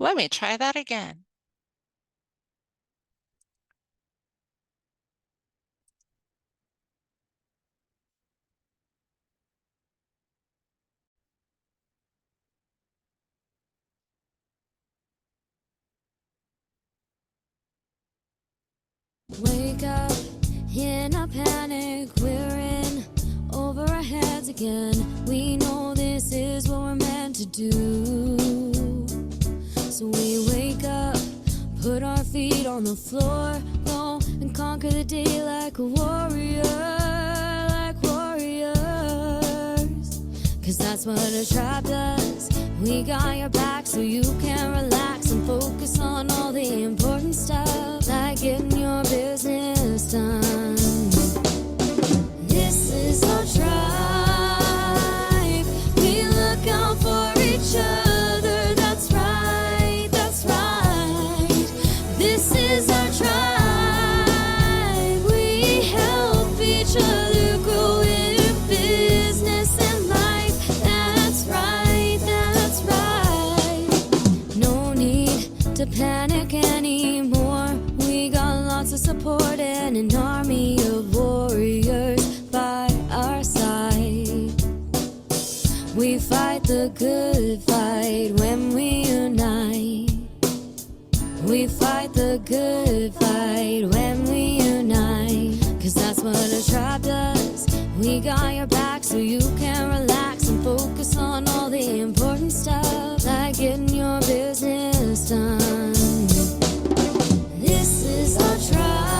Let me try that again. Wake up in a panic, we're in over our heads again. We know this is what we're meant to do. So we wake up, put our feet on the floor, go and conquer the day like a warrior, like warriors. Cause that's what a tribe does. We got your back so you can relax and focus on all the important stuff, like getting your business done. This is our tribe. We look out for each other. That's right, that's right. This is our tribe. We help each other grow in business and life. That's right, that's right. No need to panic anymore. We got lots of support and an army of warriors by our side. We fight the good fight when we unite. We fight the good fight when we unite. Cause that's what a tribe does. We got your back so you can relax and focus on all the important stuff, like getting your business done. This is our tribe.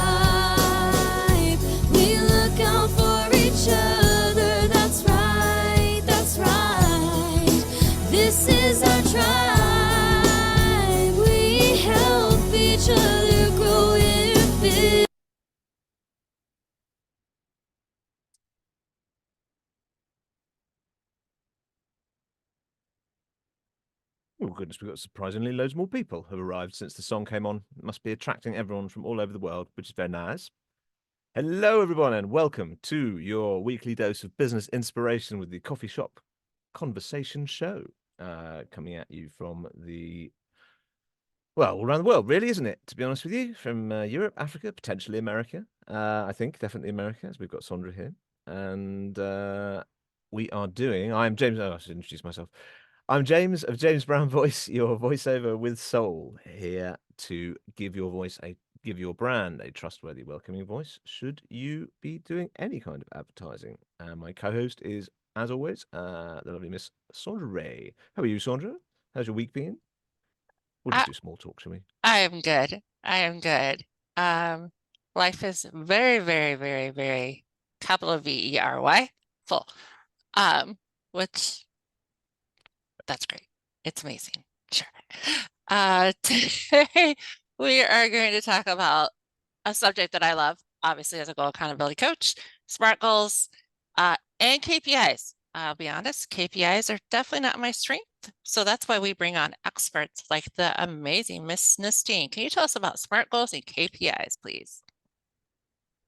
We look out for each other. That's right, that's right. This is our tribe. We help each other grow in business. Oh, goodness, we've got surprisingly loads more people have arrived since the song came on. It must be attracting everyone from all over the world, which is very nice. Hello, everyone, and welcome to your weekly dose of business inspiration with the Coffee Shop Conversation Show, coming at you from all around the world, really, isn't it? To be honest with you, from Europe, Africa, potentially America. I think definitely America, as we've got Sondra here. And I'm James. Oh, I should introduce myself. I'm James of James Brown Voice, your voiceover with soul, here to give your brand a trustworthy, welcoming voice, should you be doing any kind of advertising. My co-host is, as always, the lovely Miss Sondra Ray. How are you, Sondra? How's your week been? We'll just do small talk, shall we? I am good. I am good. Life is very, very, very, very capital VERY full. Which that's great. It's amazing. Sure. Today we are going to talk about a subject that I love, obviously, as a goal accountability coach, SMART goals, and KPIs. I'll be honest, KPIs are definitely not my strength. So that's why we bring on experts like the amazing Miss Nestene. Can you tell us about SMART goals and KPIs, please?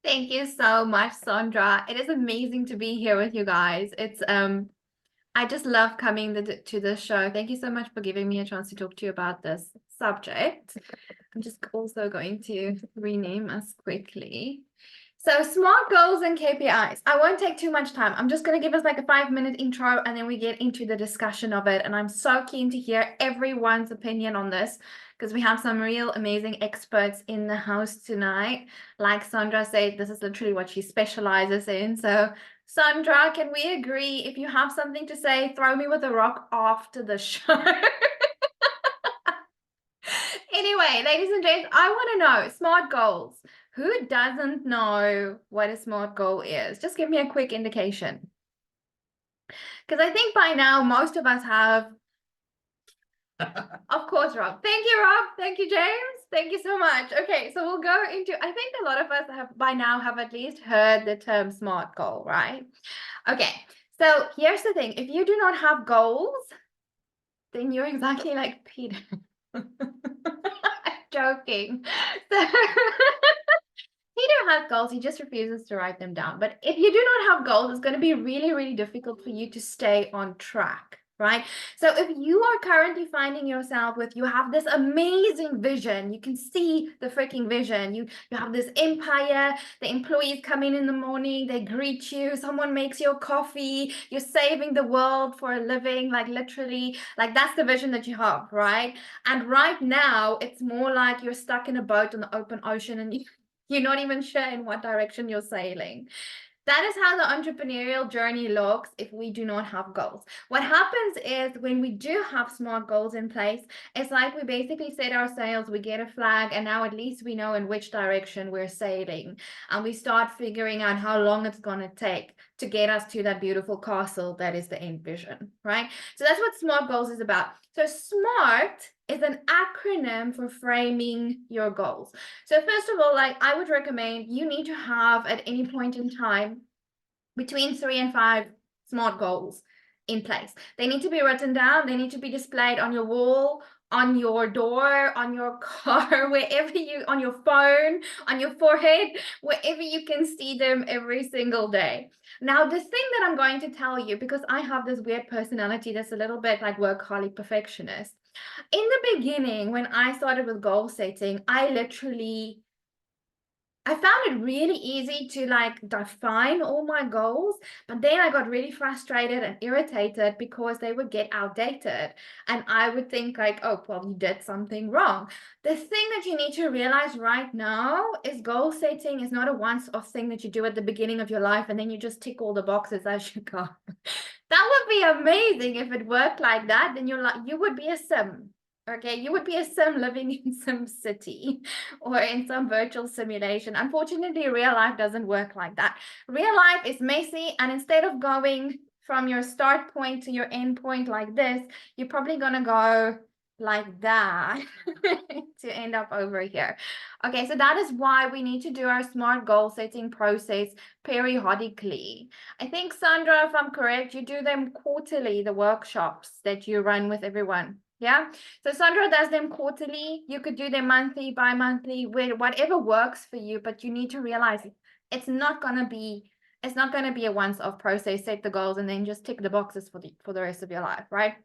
Thank you so much, Sondra. It is amazing to be here with you guys. It's I just love coming to this show. Thank you so much for giving me a chance to talk to you about this subject. I'm just also going to rename us quickly. So SMART goals and KPIs. I won't take too much time. I'm just going to give us like a 5-minute intro and then we get into the discussion of it. And I'm so keen to hear everyone's opinion on this because we have some real amazing experts in the house tonight. Like Sondra said, this is literally what she specializes in. So Sondra, can we agree? If you have something to say, throw me with a rock after the show. Anyway, ladies and gents, I want to know SMART goals. Who doesn't know what a SMART goal is? Just give me a quick indication. Because I think by now, most of us have. Of course, Rob. Thank you, Rob. Thank you, James. Thank you so much. Okay, so we'll go into, I think a lot of us have by now have at least heard the term SMART goal, right? Okay, so here's the thing. If you do not have goals, then you're exactly like Peter. I'm joking. So Peter has goals, he just refuses to write them down. But if you do not have goals, it's going to be really, really difficult for you to stay on track, right? So if you are currently finding yourself with, you have this amazing vision, you can see the freaking vision, you have this empire, the employees come in the morning, they greet you, someone makes your coffee, you're saving the world for a living, like literally, like that's the vision that you have, right? And right now it's more like you're stuck in a boat on the open ocean and you're not even sure in what direction you're sailing. That is how the entrepreneurial journey looks if we do not have goals. What happens is when we do have SMART goals in place, it's like we basically set our sails, we get a flag, and now at least we know in which direction we're sailing. And we start figuring out how long it's going to take to get us to that beautiful castle that is the end vision, right? So that's what SMART goals is about. So SMART is an acronym for framing your goals. So first of all, like I would recommend you need to have at any point in time between 3 and 5 SMART goals in place. They need to be written down. They need to be displayed on your wall, on your door, on your car, wherever you, on your phone, on your forehead, wherever you can see them every single day. Now, the thing that I'm going to tell you, because I have this weird personality that's a little bit like workaholic perfectionist. In the beginning, when I started with goal setting, I found it really easy to like define all my goals, but then I got really frustrated and irritated because they would get outdated. And I would think like, oh, well, you did something wrong. The thing that you need to realize right now is goal setting is not a once-off thing that you do at the beginning of your life and then you just tick all the boxes as you go. That would be amazing if it worked like that. Then you would be a sim. Okay, you would be a sim living in some city or in some virtual simulation. Unfortunately, real life doesn't work like that. Real life is messy, and instead of going from your start point to your end point like this, you're probably gonna go like that to end up over here. Okay, so that is why we need to do our SMART goal setting process periodically. I think, Sondra, if I'm correct, you do them quarterly, the workshops that you run with everyone. Yeah, so Sondra does them quarterly. You could do them monthly, bi-monthly, whatever works for you, but you need to realize it's not gonna be a once-off process. Set the goals and then just tick the boxes for the rest of your life, right?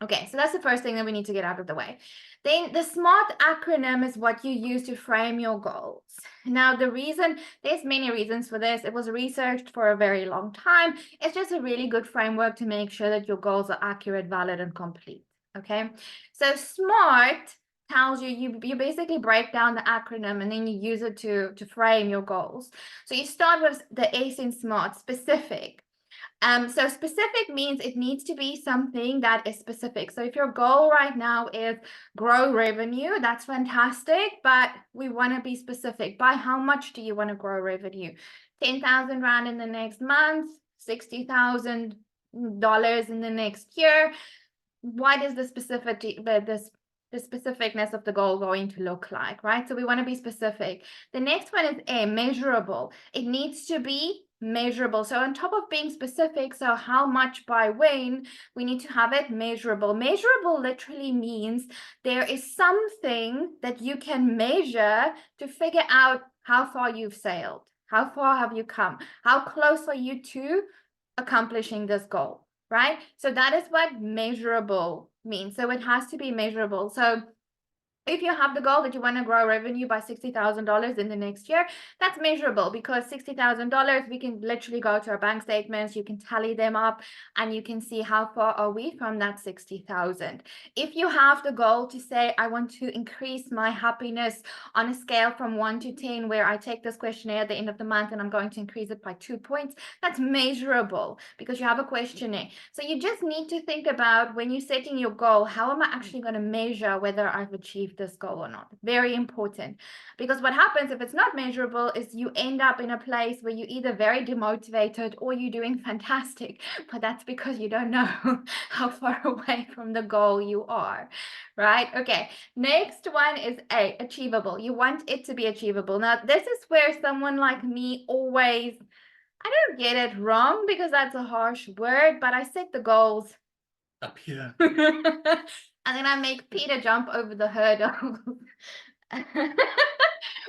Okay, so that's the first thing that we need to get out of the way. Then the SMART acronym is what you use to frame your goals. Now, there's many reasons for this. It was researched for a very long time. It's just a really good framework to make sure that your goals are accurate, valid, and complete. Okay, so SMART tells you basically break down the acronym and then you use it to frame your goals. So you start with the S in SMART, specific. So specific means it needs to be something that is specific. So if your goal right now is grow revenue, that's fantastic, but we want to be specific. By how much do you want to grow revenue? 10,000 Rand in the next month, $60,000 in the next year. What is the specificness of the goal going to look like, right? So we want to be specific. The next one is A, measurable. It needs to be measurable. So on top of being specific, so how much by when, we need to have it measurable. Measurable literally means there is something that you can measure to figure out how far you've sailed. How far have you come? How close are you to accomplishing this goal? Right? So that is what measurable means. So it has to be measurable. So if you have the goal that you want to grow revenue by $60,000 in the next year, that's measurable because $60,000, we can literally go to our bank statements, you can tally them up, and you can see how far are we from that 60,000. If you have the goal to say, I want to increase my happiness on a scale from 1 to 10, where I take this questionnaire at the end of the month and I'm going to increase it by 2 points, that's measurable because you have a questionnaire. So you just need to think about when you're setting your goal, how am I actually going to measure whether I've achieved this goal or not? Very important, because what happens if it's not measurable is you end up in a place where you're either very demotivated or you're doing fantastic, but that's because you don't know how far away from the goal you are, right? Okay, next one is A, achievable. You want it to be achievable. Now, this is where someone like me always, I don't get it wrong because that's a harsh word, but I set the goals up here. And then I make Peter jump over the hurdle.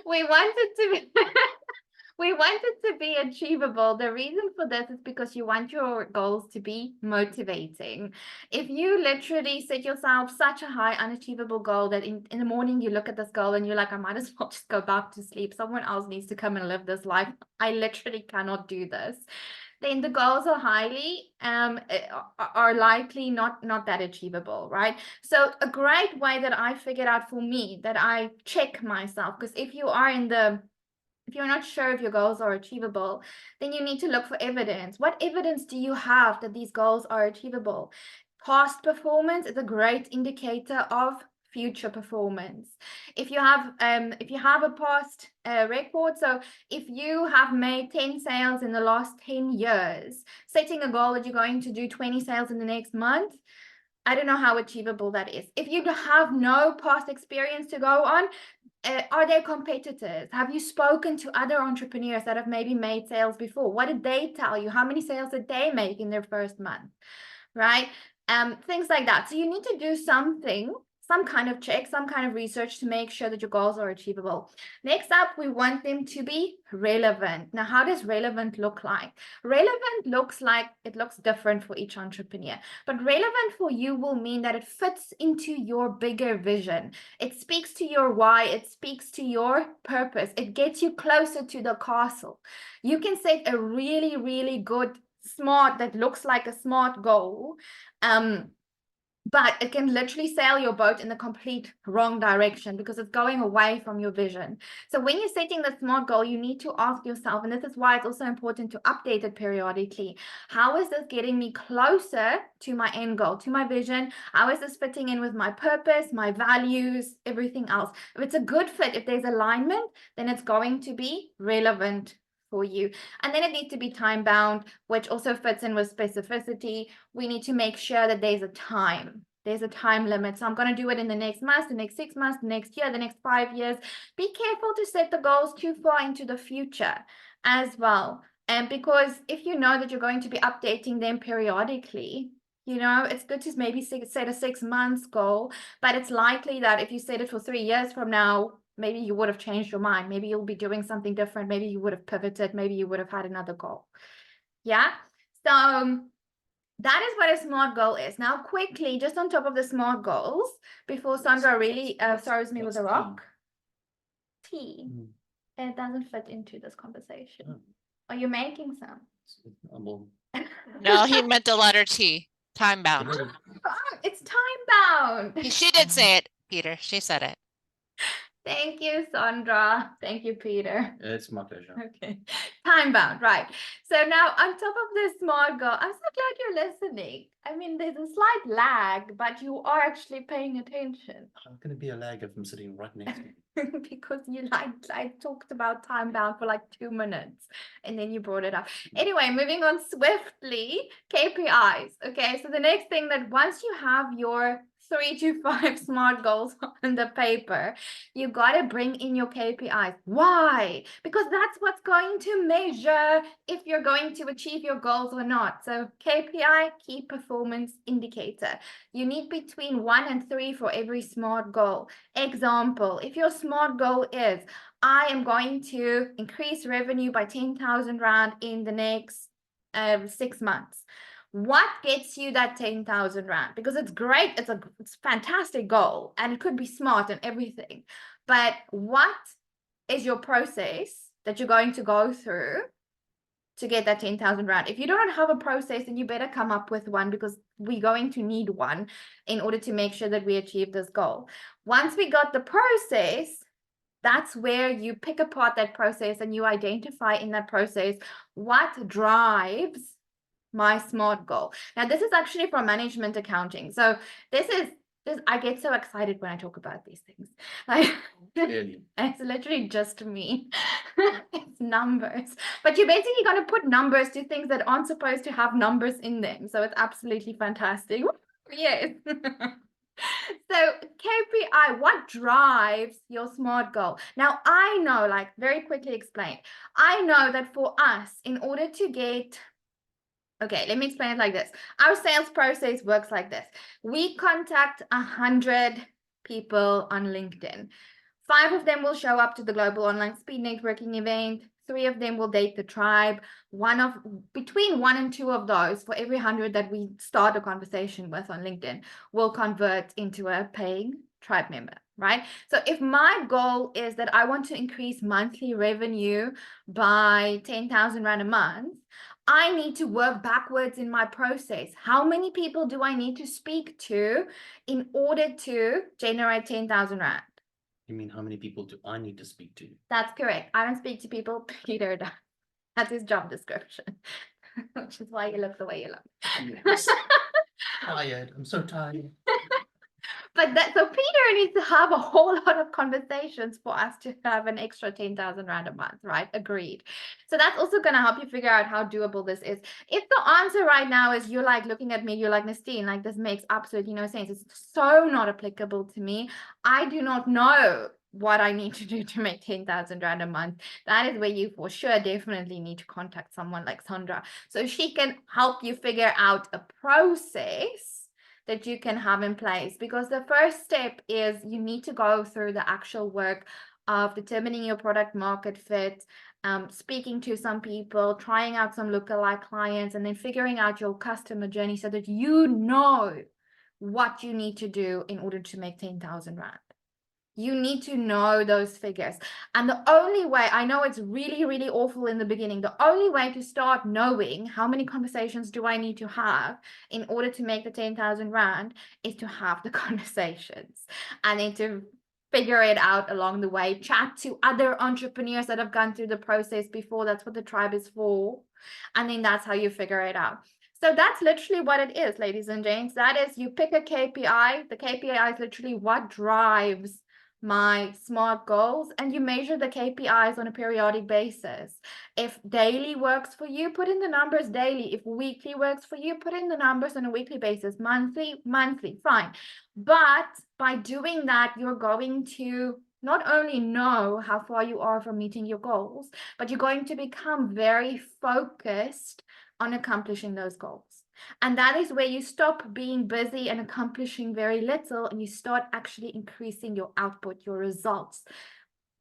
We want it to be We want it to be achievable. The reason for this is because you want your goals to be motivating. If you literally set yourself such a high unachievable goal that in the morning you look at this goal and you're like, I might as well just go back to sleep. Someone else needs to come and live this life. I literally cannot do this. Then the goals are are likely not that achievable, right? So a great way that I figured out for me, that I check myself, because if you're not sure if your goals are achievable, then you need to look for evidence. What evidence do you have that these goals are achievable? Past performance is a great indicator of future performance. If you have a past record, so if you have made 10 sales in the last 10 years, setting a goal that you're going to do 20 sales in the next month, I don't know how achievable that is. If you have no past experience to go on, are there competitors? Have you spoken to other entrepreneurs that have maybe made sales before? What did they tell you? How many sales did they make in their first month? Right? Things like that. So you need to do something, some kind of check, some kind of research to make sure that your goals are achievable. Next up, we want them to be relevant. Now, how does relevant look like? Relevant looks different for each entrepreneur, but relevant for you will mean that it fits into your bigger vision. It speaks to your why, it speaks to your purpose. It gets you closer to the castle. You can set a really, really good smart, that looks like a smart goal, but it can literally sail your boat in the complete wrong direction because it's going away from your vision. So when you're setting the smart goal, you need to ask yourself, and this is why it's also important to update it periodically, how is this getting me closer to my end goal, to my vision? How is this fitting in with my purpose, my values, everything else? If it's a good fit, if there's alignment, then it's going to be relevant for you. And then it needs to be time bound, which also fits in with specificity. We need to make sure that there's a time limit. So I'm going to do it in the next month, the next 6 months, the next year, the next 5 years. Be careful to set the goals too far into the future as well. And because if you know that you're going to be updating them periodically, it's good to maybe set a 6 months goal, but it's likely that if you set it for 3 years from now, maybe you would have changed your mind. Maybe you'll be doing something different. Maybe you would have pivoted. Maybe you would have had another goal. Yeah. So that is what a SMART goal is. Now, quickly, just on top of the SMART goals, before Sondra really throws me with a rock. T. It doesn't fit into this conversation. Are you making some? No, he meant the letter T. Time bound. It's time bound. She did say it, Peter. She said it. Thank you, Sondra. Thank you, Peter. It's my pleasure. Okay. Time bound, right. So now on top of this SMART goal, I'm so glad you're listening. I mean, there's a slight lag, but you are actually paying attention. How can it be a lag if I'm sitting right next to you? Because I talked about time bound for like 2 minutes and then you brought it up. Anyway, moving on swiftly, KPIs. Okay, so the next thing, that once you have your 3 to 5 SMART goals on the paper, you got to bring in your KPIs. Why? Because that's what's going to measure if you're going to achieve your goals or not. So KPI, key performance indicator. You need between 1 and 3 for every SMART goal. Example, if your SMART goal is, I am going to increase revenue by 10,000 Rand in the next 6 months. What gets you that 10,000 Rand? Because it's great, it's a fantastic goal, and it could be smart and everything. But what is your process that you're going to go through to get that 10,000 Rand? If you don't have a process, then you better come up with one, because we're going to need one in order to make sure that we achieve this goal. Once we got the process, that's where you pick apart that process and you identify in that process what drives my SMART goal. Now, this is actually from management accounting. So this I get so excited when I talk about these things. Like, it's literally just me. It's numbers. But you're basically going to put numbers to things that aren't supposed to have numbers in them. So it's absolutely fantastic. Yes. So KPI, what drives your SMART goal? Now, I know, like, very quickly explain. I know that for us, in order to get... Okay, let me explain it like this. Our sales process works like this. We contact 100 people on LinkedIn. 5 of them will show up to the Global Online Speed Networking event. 3 of them will date the tribe. Between 1 and 2 of those, for every 100 that we start a conversation with on LinkedIn, will convert into a paying tribe member, right? So if my goal is that I want to increase monthly revenue by 10,000 Rand a month, I need to work backwards in my process. How many people do I need to speak to in order to generate 10,000 Rand? You mean how many people do I need to speak to? That's correct. I don't speak to people. Peter does. That's his job description, which is why you look the way you look. Yes. Tired. I'm so tired. But so Peter needs to have a whole lot of conversations for us to have an extra 10,000 Rand a month, right? Agreed. So that's also going to help you figure out how doable this is. If the answer right now is you're like looking at me, you're like, Nestene, like this makes absolutely no sense. It's so not applicable to me. I do not know what I need to do to make 10,000 Rand a month. That is where you for sure definitely need to contact someone like Sondra, so she can help you figure out a process that you can have in place. Because the first step is you need to go through the actual work of determining your product market fit, speaking to some people, trying out some lookalike clients, and then figuring out your customer journey so that you know what you need to do in order to make 10,000 Rand. You need to know those figures. And the only way, I know it's really, really awful in the beginning, the only way to start knowing how many conversations do I need to have in order to make the 10,000 Rand is to have the conversations and then to figure it out along the way. Chat to other entrepreneurs that have gone through the process before. That's what the tribe is for. And then that's how you figure it out. So that's literally what it is, ladies and gents. That is, you pick a KPI. The KPI is literally what drives my SMART goals, and you measure the KPIs on a periodic basis. If daily works for you, put in the numbers daily. If weekly works for you, put in the numbers on a weekly basis. Monthly, fine. But by doing that, you're going to not only know how far you are from meeting your goals, but you're going to become very focused on accomplishing those goals. And that is where you stop being busy and accomplishing very little, and you start actually increasing your output, your results,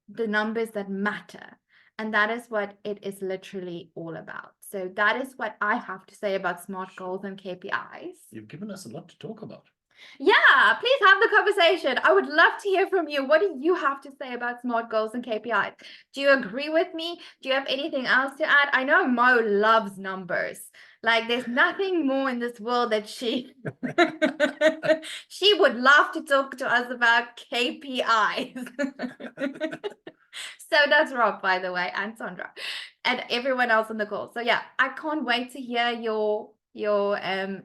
the numbers that matter. And that is what it is literally all about. So that is what I have to say about SMART goals and KPIs. You've given us a lot to talk about. Yeah, please have the conversation. I would love to hear from you. What do you have to say about SMART goals and KPIs? Do you agree with me? Do you have anything else to add? I know Mo loves numbers. Like there's nothing more in this world that she would love to talk to us about KPIs. So that's Rob, by the way, and Sondra, and everyone else on the call. So yeah, I can't wait to hear your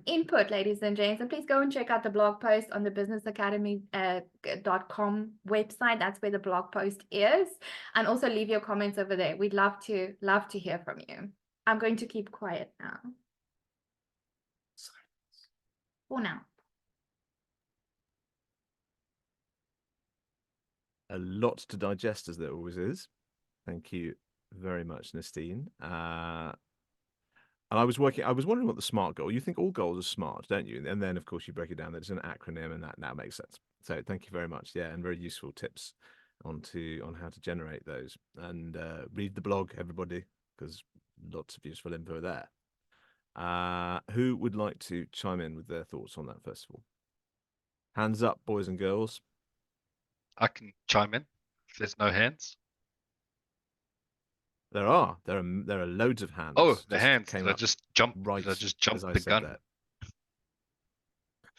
input, ladies and gents, and please go and check out the blog post on the businessacademy.com website. That's where the blog post is, and also leave your comments over there. We'd love to hear from you. I'm going to keep quiet now for now. A lot to digest, as there always is. Thank you very much, Nestene. And I was wondering what the SMART goal. You think all goals are SMART, don't you? And then, of course, you break it down that it's an acronym, and that now makes sense. So thank you very much. Yeah, and very useful tips on how to generate those. And read the blog, everybody, because lots of useful info there. Who would like to chime in with their thoughts on that, first of all? Hands up, boys and girls. I can chime in if there's no hands. There are loads of hands. Oh, the hands. Did I just jump right the said gun? That.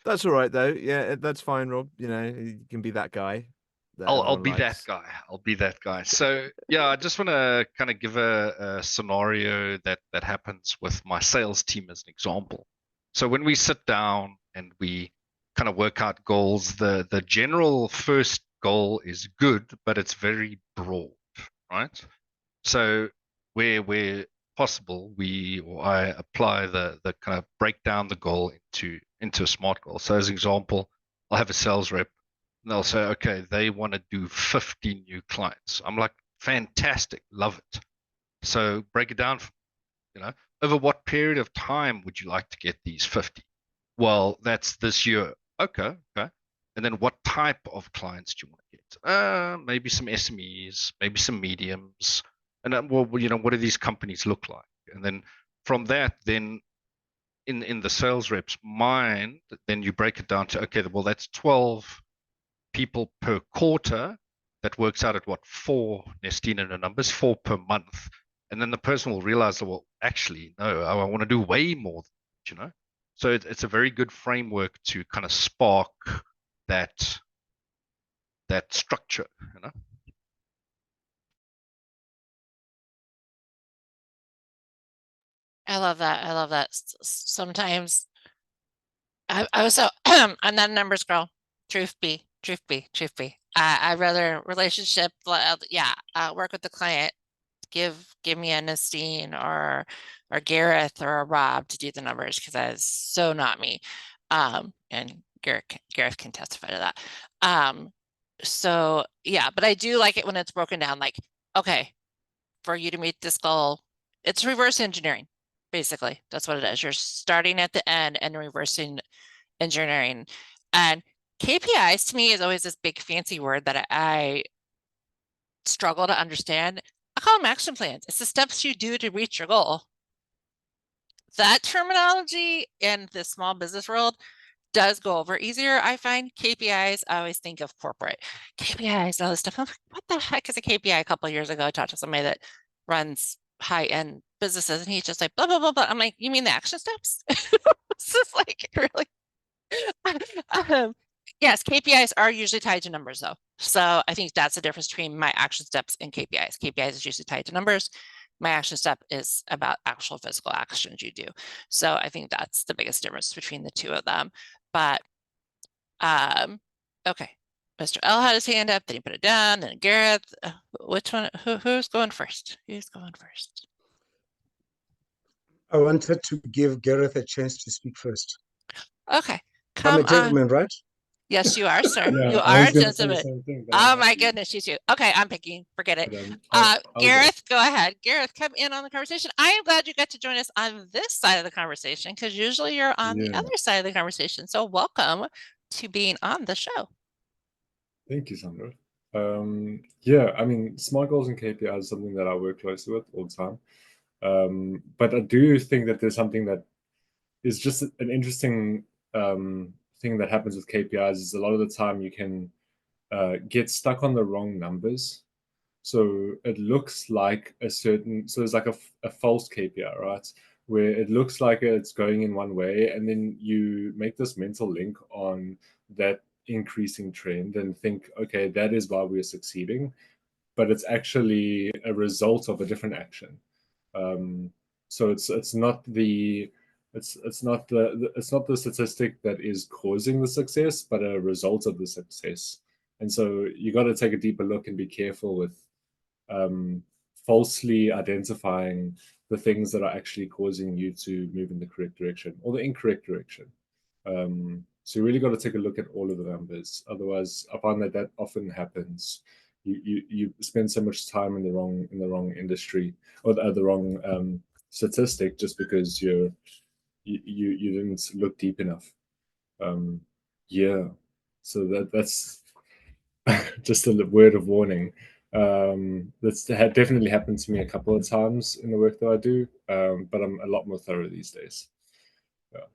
That's all right though. Yeah, that's fine, Rob. You know, you can be that guy. I'll be that guy. I'll be that guy. So yeah, I just want to kind of give a scenario that happens with my sales team as an example. So when we sit down and we kind of work out goals, the general first goal is good, but it's very broad, right? So where possible, I apply the kind of break down the goal into a SMART goal. So as an example, I'll have a sales rep and they'll say, okay, they want to do 50 new clients. I'm like, fantastic, love it. So break it down, over what period of time would you like to get these 50? Well, that's this year. Okay. And then what type of clients do you want to get? Maybe some SMEs, maybe some mediums, And well, what do these companies look like? And then from that, then in the sales rep's mind, then you break it down to, okay, well, that's 12 people per quarter. That works out at what, 4 Nestene numbers, 4 per month. And then the person will realize, well, actually, no, I want to do way more, So it's a very good framework to kind of spark that structure, I love that. I love that. Sometimes I was so I'm not a numbers girl. Truth be, truth be, truth be. I'd rather relationship, work with the client. Give me a Nestene or Gareth or a Rob to do the numbers because that is so not me. And Gareth can testify to that. So yeah, but I do like it when it's broken down. Like, okay, for you to meet this goal, it's reverse engineering. Basically, that's what it is. You're starting at the end and reversing engineering. And KPIs to me is always this big fancy word that I struggle to understand. I call them action plans. It's the steps you do to reach your goal. That terminology in the small business world does go over easier. I find KPIs, I always think of corporate KPIs, all this stuff. I'm like, what the heck is a KPI? A couple of years ago, I talked to somebody that runs high-end businesses and he's just like, blah, blah, blah, blah. I'm like, you mean the action steps? It's just like, really? Yes, KPIs are usually tied to numbers though. So I think that's the difference between my action steps and KPIs. KPIs is usually tied to numbers. My action step is about actual physical actions you do. So I think that's the biggest difference between the two of them. But okay. Mr. L had his hand up, then he put it down, then Gareth. Which one? Who's going first? Who's going first? I wanted to give Gareth a chance to speak first. Okay. I'm Come a gentleman, right? Yes, you are, sir. Yeah, You I are was a gonna say the gentleman. same thing, but Oh I'm my happy. goodness, you two. Okay, I'm picking. Forget it. But, I'll go. Gareth, go ahead. Gareth, come in on the conversation. I am glad you got to join us on this side of the conversation because usually you're on the Yeah. other side of the conversation. So welcome to being on the show. Thank you, Sondra. Yeah, I mean, smart goals and KPIs is something that I work closely with all the time. But I do think that there's something that is just an interesting thing that happens with KPIs is a lot of the time you can get stuck on the wrong numbers. So it looks like so there's like a false KPI, right? Where it looks like it's going in one way, and then you make this mental link on that increasing trend and think, okay, that is why we're succeeding, but it's actually a result of a different action. So it's not the statistic that is causing the success, but a result of the success. And so you got to take a deeper look and be careful with falsely identifying the things that are actually causing you to move in the correct direction or the incorrect direction. So you really got to take a look at all of the numbers. Otherwise, I find that often happens. You spend so much time in the wrong industry or the wrong statistic just because you didn't look deep enough. Yeah, so that's just a word of warning. That's definitely happened to me a couple of times in the work that I do, but I'm a lot more thorough these days. Yeah.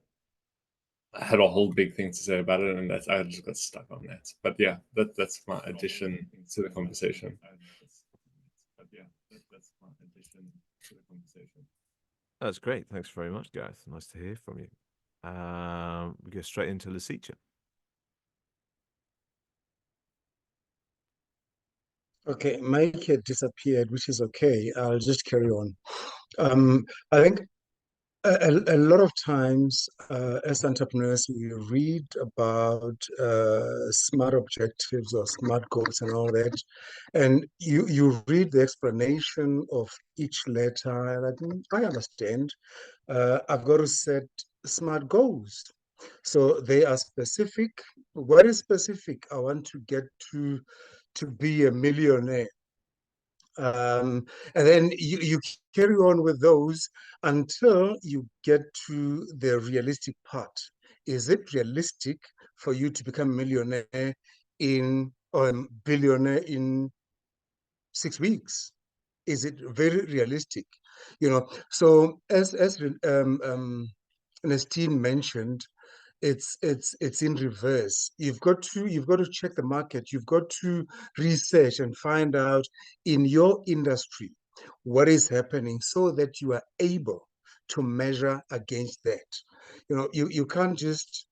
I had a whole big thing to say about it, and I just got stuck on that. But yeah, that's my addition to the conversation. That's great. Thanks very much, Gareth. Nice to hear from you. We go straight into Lesetja. Okay, Mike had disappeared, which is okay. I'll just carry on. I think a lot of times as entrepreneurs, we read about smart objectives or smart goals and all that. And you read the explanation of each letter, and I think I understand. I've got to set smart goals. So they are specific. What is specific? I want to get to be a millionaire. And then you carry on with those until you get to the realistic part. Is it realistic for you to become a millionaire or a billionaire in 6 weeks, is it very realistic? So as Nestene mentioned, it's in reverse. You've got to check the market. You've got to research and find out in your industry what is happening so that you are able to measure against that. You can't just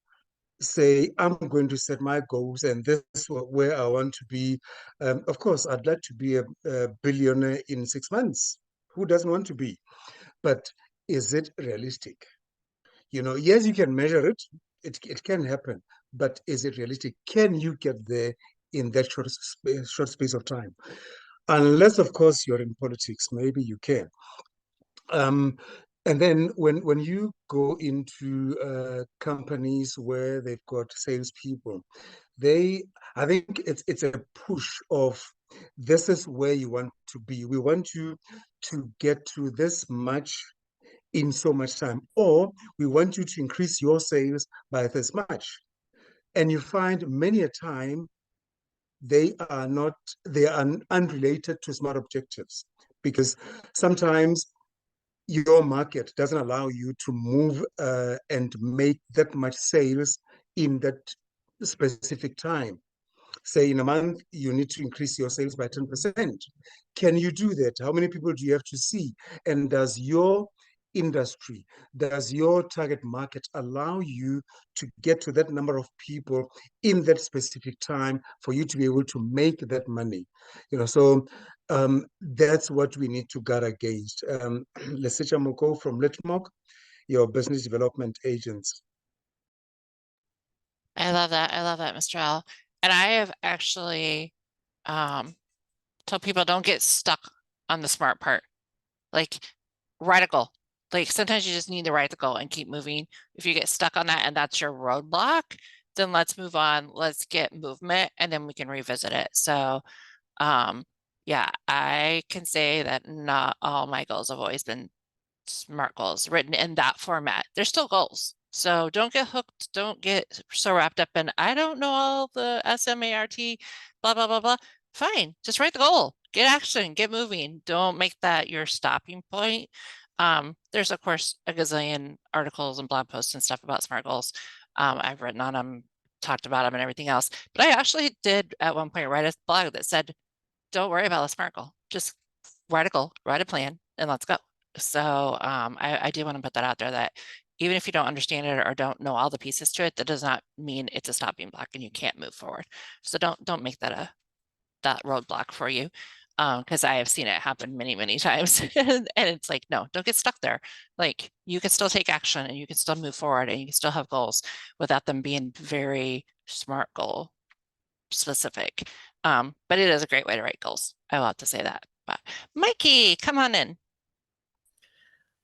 say, I'm going to set my goals and this is where I want to be. Of course, I'd like to be a billionaire in 6 months. Who doesn't want to be? But is it realistic? Yes, you can measure it. It can happen, but is it realistic? Can you get there in that short space of time? Unless, of course, you're in politics, maybe you can. And then when you go into companies where they've got salespeople, I think it's a push of this is where you want to be. We want you to get to this much in so much time, or we want you to increase your sales by this much. And you find many a time they are unrelated to SMART objectives, because sometimes your market doesn't allow you to move and make that much sales in that specific time. Say in a month, you need to increase your sales by 10%. Can you do that? How many people do you have to see? And does your industry, does your target market allow you to get to that number of people in that specific time for you to be able to make that money? So that's what we need to guard against. Lesetja Mokou from Litmok, your business development agents. I love that. I love that, Mr. L. And I have actually told people don't get stuck on the SMART part. Like, write a goal. Like, sometimes you just need to write the goal and keep moving. If you get stuck on that and that's your roadblock, then let's move on. Let's get movement and then we can revisit it. So, yeah, I can say that not all my goals have always been SMART goals written in that format. They're still goals. So don't get hooked. Don't get so wrapped up in, I don't know all the SMART, blah, blah, blah, blah. Fine. Just write the goal, get action, get moving. Don't make that your stopping point. There's of course a gazillion articles and blog posts and stuff about SMART goals. I've written on them, talked about them and everything else, but I actually did at one point write a blog that said, don't worry about a SMART goal. Just write a goal, write a plan, and let's go. So I do want to put that out there, that even if you don't understand it or don't know all the pieces to it, that does not mean it's a stopping block and you can't move forward. So don't make that that roadblock for you, because I have seen it happen many, many times. And it's like, no, don't get stuck there. Like, you can still take action and you can still move forward and you can still have goals without them being very SMART goal specific. But it is a great way to write goals. I will have to say that. But Mikey, come on in.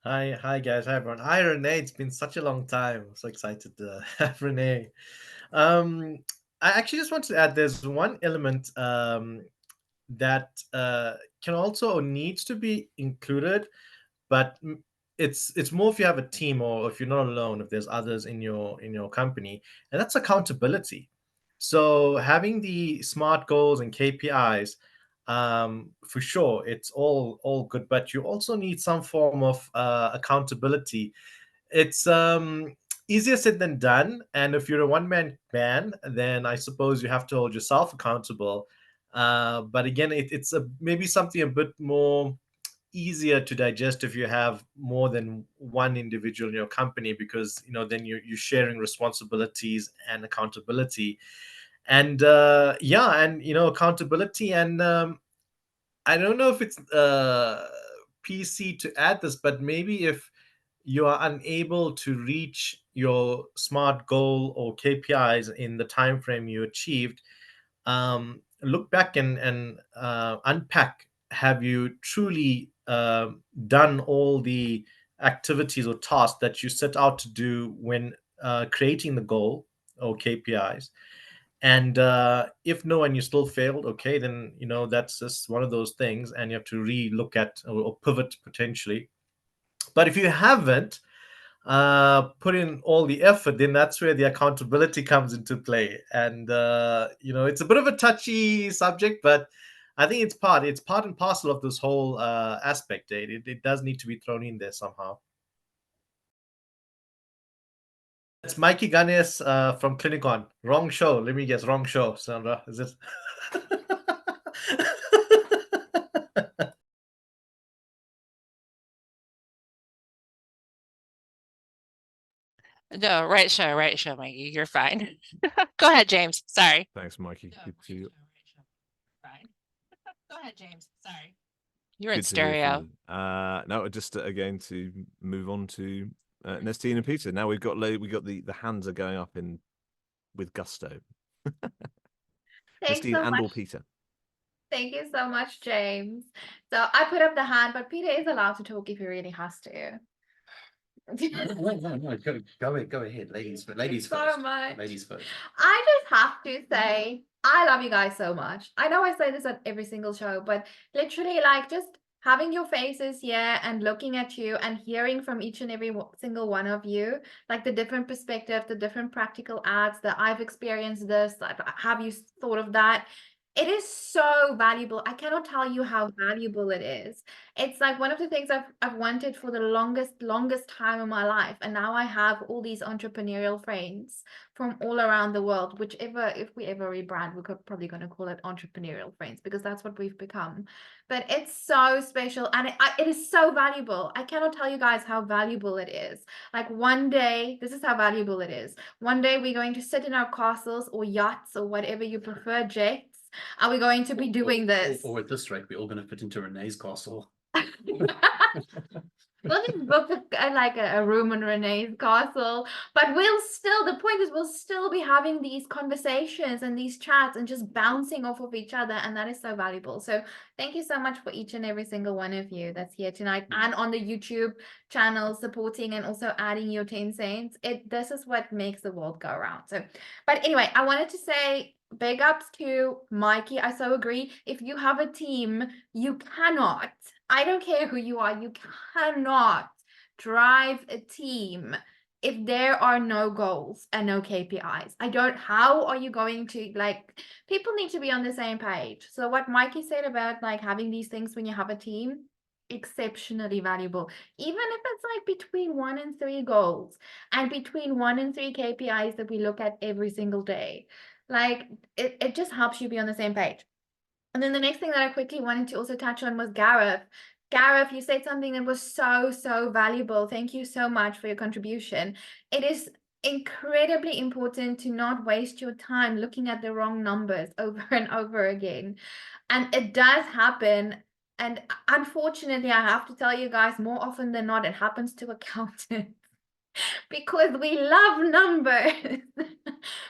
Hi guys, hi everyone. Hi Renee, it's been such a long time. I'm so excited to have Renee. I actually just want to add, there's one element that can also or needs to be included, but it's more if you have a team or if you're not alone, if there's others in your company, and that's accountability. So having the SMART goals and KPIs, for sure, it's all good, but you also need some form of accountability. It's easier said than done, and if you're a one-man band, then I suppose you have to hold yourself accountable. But again, it's maybe something a bit more easier to digest if you have more than one individual in your company, because then you're sharing responsibilities and accountability. And accountability, and I don't know if it's PC to add this, but maybe if you are unable to reach your SMART goal or KPIs in the time frame you achieved, look back and unpack. Have you truly done all the activities or tasks that you set out to do when creating the goal or KPIs? And if no, and you still failed, okay, then that's just one of those things, and you have to re-look at or pivot potentially. But if you haven't put in all the effort, then that's where the accountability comes into play. And it's a bit of a touchy subject, but I think it's part and parcel of this whole aspect. It does need to be thrown in there somehow. It's Mikey Guness from Clinicon. Wrong show. Let me guess. Wrong show, Sondra. Is it? No, right show, Mikey. You're fine. Go ahead, James. Sorry. Thanks, Mikey. No, Good right to show, Fine. Go ahead, James. Sorry. You're in good to hear from stereo. you. No, just again to move on to Nestene and Peter. Now we've got the hands are going up in with gusto. Thanks Nestene so and or much. Peter. Thank you so much, James. So I put up the hand, but Peter is allowed to talk if he really has to. No. Go ahead, ladies. But ladies so first. much. Ladies first. I just have to say, I love you guys so much. I know I say this on every single show, but literally, like, just having your faces here and looking at you and hearing from each and every single one of you, like the different perspective, the different practical ads that I've experienced this, like, have you thought of that? It is so valuable. I cannot tell you how valuable it is. It's like one of the things I've wanted for the longest time in my life. And now I have all these entrepreneurial friends from all around the world, if we ever rebrand, we're probably going to call it entrepreneurial friends, because that's what we've become. But it's so special, and it is so valuable. I cannot tell you guys how valuable it is. Like one day, this is how valuable it is. One day we're going to sit in our castles or yachts or whatever you prefer, jets. Are we going to be doing this? Or at this rate, we're all going to fit into Renee's castle. We'll just book a room in Renee's castle, but the point is we'll still be having these conversations and these chats and just bouncing off of each other, and that is so valuable. So thank you so much for each and every single one of you that's here tonight and on the YouTube channel supporting and also adding your 10 cents. This is what makes the world go around. So, but anyway, I wanted to say big ups to Mikey. I so agree. If you have a team, you cannot, I don't care who you are, you cannot drive a team if there are no goals and no KPIs. How are you going to, like, people need to be on the same page. So what Mikey said about like having these things when you have a team, exceptionally valuable. Even if it's like between 1 and 3 goals and between 1 and 3 KPIs that we look at every single day. Like it just helps you be on the same page. And then the next thing that I quickly wanted to also touch on was Gareth. Gareth, you said something that was so valuable. Thank you so much for your contribution. It is incredibly important to not waste your time looking at the wrong numbers over and over again. And it does happen. And unfortunately, I have to tell you guys, more often than not, it happens to accountants. Because we love numbers.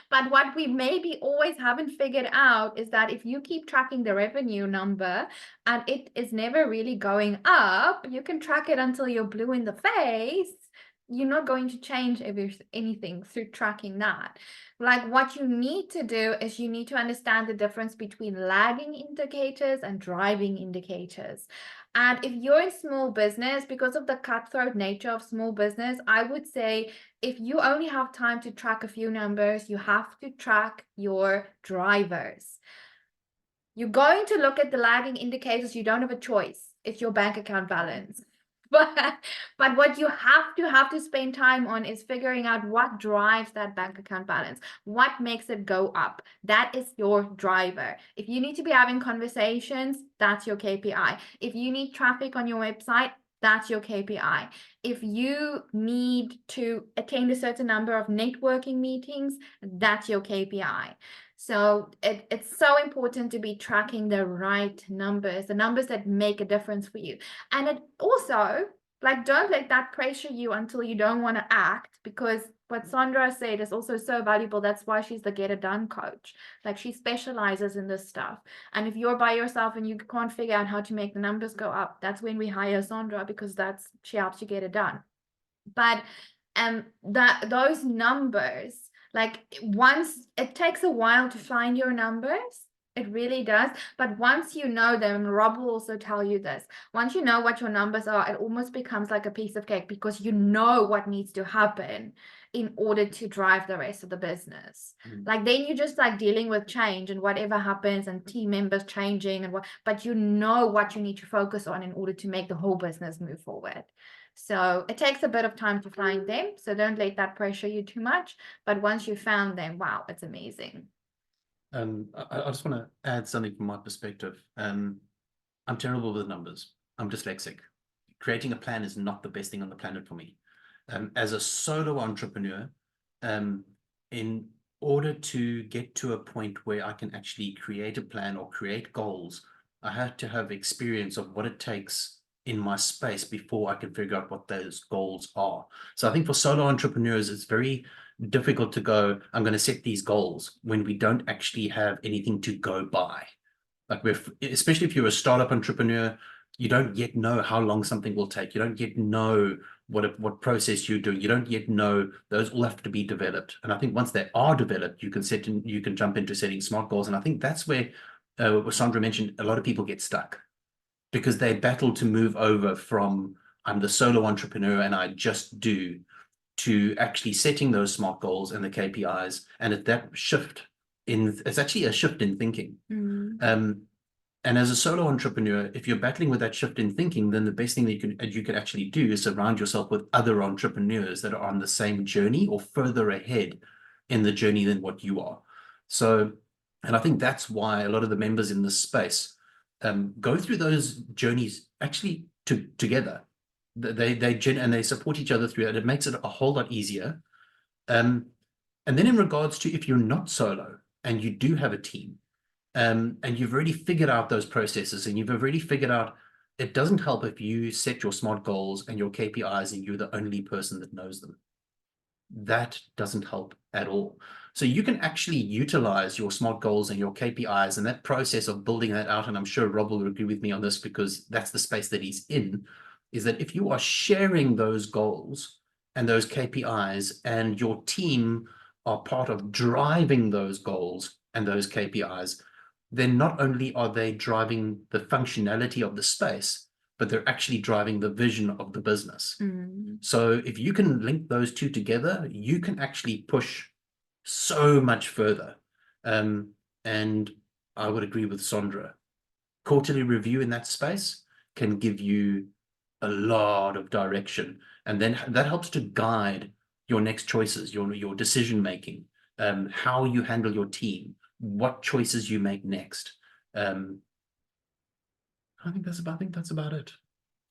But what we maybe always haven't figured out is that if you keep tracking the revenue number and it is never really going up, you can track it until you're blue in the face. You're not going to change anything through tracking that. Like what you need to do is you need to understand the difference between lagging indicators and driving indicators. And if you're in small business, because of the cutthroat nature of small business, I would say if you only have time to track a few numbers, you have to track your drivers. You're going to look at the lagging indicators. You don't have a choice. It's your bank account balance. But what you have to spend time on is figuring out what drives that bank account balance, what makes it go up. That is your driver. If you need to be having conversations, that's your KPI. If you need traffic on your website, that's your KPI. If you need to attend a certain number of networking meetings, that's your KPI. So it's so important to be tracking the right numbers, the numbers that make a difference for you. And it also, like, don't let that pressure you until you don't want to act, because what Sondra said is also so valuable. That's why she's the get it done coach. Like, she specializes in this stuff. And if you're by yourself and you can't figure out how to make the numbers go up, that's when we hire Sondra, because she helps you get it done. But those numbers, like, once it takes a while to find your numbers, it really does. But once you know them, Rob will also tell you this. Once you know what your numbers are, it almost becomes like a piece of cake, because you know what needs to happen in order to drive the rest of the business. Mm. Like then you're just like dealing with change and whatever happens and team members changing and what, but you know what you need to focus on in order to make the whole business move forward. So it takes a bit of time to find them. So don't let that pressure you too much. But once you found them, wow, it's amazing. I just want to add something from my perspective. I'm terrible with numbers. I'm dyslexic. Creating a plan is not the best thing on the planet for me. As a solo entrepreneur, in order to get to a point where I can actually create a plan or create goals, I have to have experience of what it takes in my space before I can figure out what those goals are. So I think for solo entrepreneurs, it's very difficult to go, I'm going to set these goals when we don't actually have anything to go by. Like especially if you're a startup entrepreneur, you don't yet know how long something will take. You don't yet know what process you're doing. You don't yet know. Those all have to be developed. And I think once they are developed, you can jump into setting smart goals. And I think that's where what Sondra mentioned, a lot of people get stuck because they battle to move over from I'm the solo entrepreneur and I just do to actually setting those smart goals and the KPIs. And at that shift it's actually a shift in thinking. And as a solo entrepreneur, if you're battling with that shift in thinking, then the best thing that you can actually do is surround yourself with other entrepreneurs that are on the same journey or further ahead in the journey than what you are. So, and I think that's why a lot of the members in this space go through those journeys actually together. They support each other through it. It makes it a whole lot easier. And then in regards to if you're not solo and you do have a team, and you've already figured out those processes and you've already figured out it doesn't help if you set your SMART goals and your KPIs and you're the only person that knows them. That doesn't help at all. So you can actually utilize your SMART goals and your KPIs and that process of building that out. And I'm sure Rob will agree with me on this because that's the space that he's in, is that if you are sharing those goals and those KPIs and your team are part of driving those goals and those KPIs, then not only are they driving the functionality of the space, but they're actually driving the vision of the business. So if you can link those two together, you can actually push so much further. And I would agree with Sondra. Quarterly review in that space can give you a lot of direction. And then that helps to guide your next choices, your decision making, how you handle your team, what choices you make next. I think that's about it.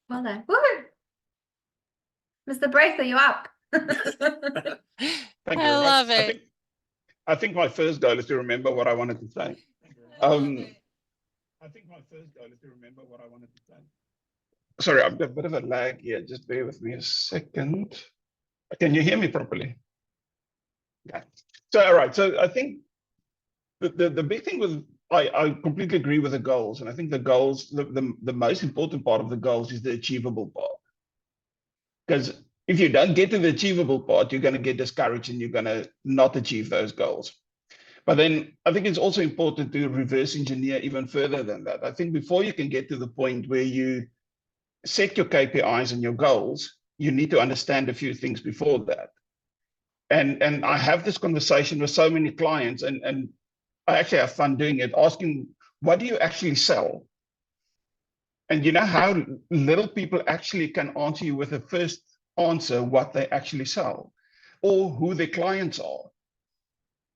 Well done. Woohoo! Mr. Braith, are you up? Thank you I very much. love it. I think my first goal is to remember what I wanted to say. Sorry, I've got a bit of a lag here. Just bear with me a second. Can you hear me properly? Okay. So, all right. So I think the big thing with, I completely agree with the goals. And I think the goals, the most important part of the goals is the achievable part. Because if you don't get to the achievable part, you're going to get discouraged and you're going to not achieve those goals. But then I think it's also important to reverse engineer even further than that. I think before you can get to the point where you set your KPIs and your goals, you need to understand a few things before that. And I have this conversation with so many clients, and I actually have fun doing it, asking, what do you actually sell? And you know how little people actually can answer you with the first answer what they actually sell or who their clients are.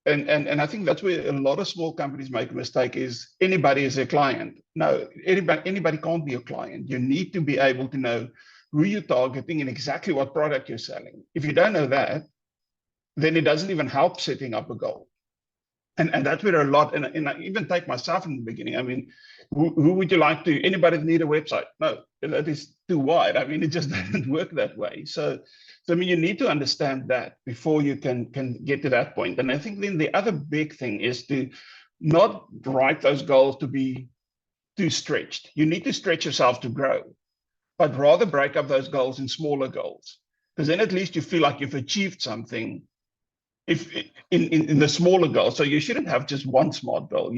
And I think that's where a lot of small companies make a mistake, is anybody is a client. No, anybody can't be a client. You need to be able to know who you're targeting and exactly what product you're selling. If you don't know that, then it doesn't even help setting up a goal. And that's where a lot, and I even take myself in the beginning. I mean, who would you like to, anybody need a website? No, that is too wide. I mean, it just doesn't work that way. So I mean, you need to understand that before you can get to that point. And I think then the other big thing is to not write those goals to be too stretched. You need to stretch yourself to grow, but rather break up those goals in smaller goals, because then at least you feel like you've achieved something if in the smaller goals. So you shouldn't have just one SMART goal.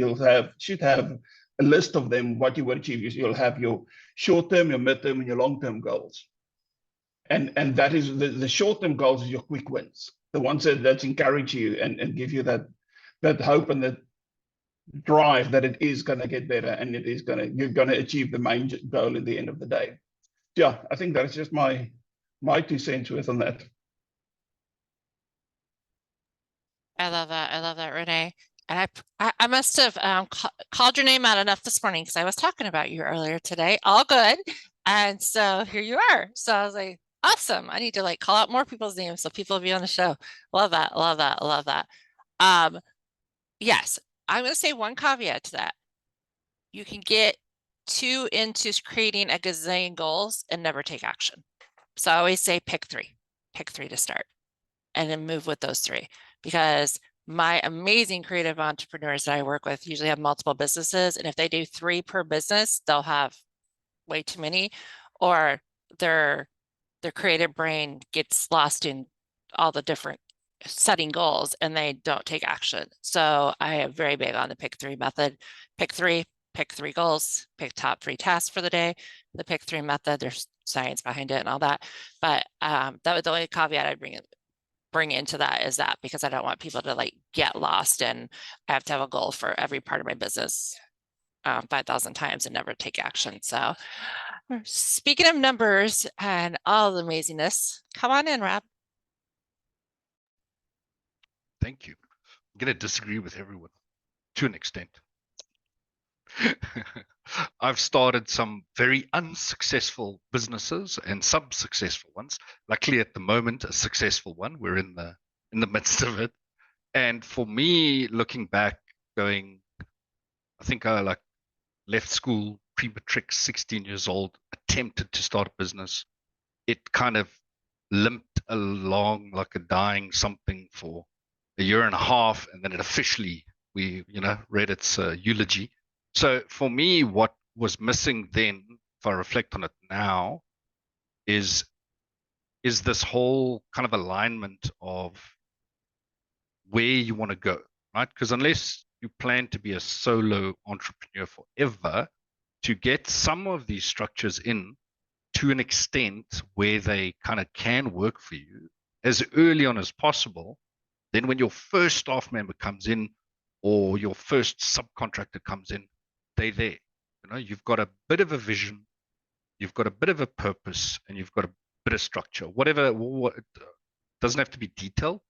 Should have a list of them, what you would achieve. You'll have your short-term, your mid-term, and your long-term goals. And that is the short-term goals is your quick wins. the ones that encourage you and give you that hope and that drive that it is going to get better and you're going to achieve the main goal in the end of the day. Yeah, I think that's just my 2 cents worth on that. I love that. I love that, Renee. And I must have called your name out enough this morning because I was talking about you earlier today. All good. And so here you are. So I was like, awesome. I need to like call out more people's names so people will be on the show. Love that. Love that. Love that. Yes, I'm going to say one caveat to that. You can get too into creating a gazillion goals and never take action. So I always say pick 3 to start and then move with those 3, because my amazing creative entrepreneurs that I work with usually have multiple businesses. And if they do 3 per business, they'll have way too many, or their creative brain gets lost in all the different setting goals and they don't take action. So I am very big on the pick 3 method. Pick 3 goals, pick top 3 tasks for the day. The pick 3 method, there's science behind it and all that. But that was the only caveat I'd bring into that is that, because I don't want people to like get lost and I have to have a goal for every part of my business 5,000 times and never take action. So speaking of numbers and all the amazingness, come on in, Rob. Thank you. I'm going to disagree with everyone to an extent. I've started some very unsuccessful businesses and some successful ones. Luckily, at the moment, a successful one. We're in the midst of it. And for me, looking back, I think I like left school pre-matric, 16 years old, attempted to start a business. It kind of limped along like a dying something for a year and a half, and then it officially read its eulogy. So for me, what was missing then, if I reflect on it now, is this whole kind of alignment of where you want to go, right? Because unless you plan to be a solo entrepreneur forever, to get some of these structures in to an extent where they kind of can work for you as early on as possible, then when your first staff member comes in or your first subcontractor comes in, they're there. You've got a bit of a vision, you've got a bit of a purpose, and you've got a bit of structure. Whatever, doesn't have to be detailed,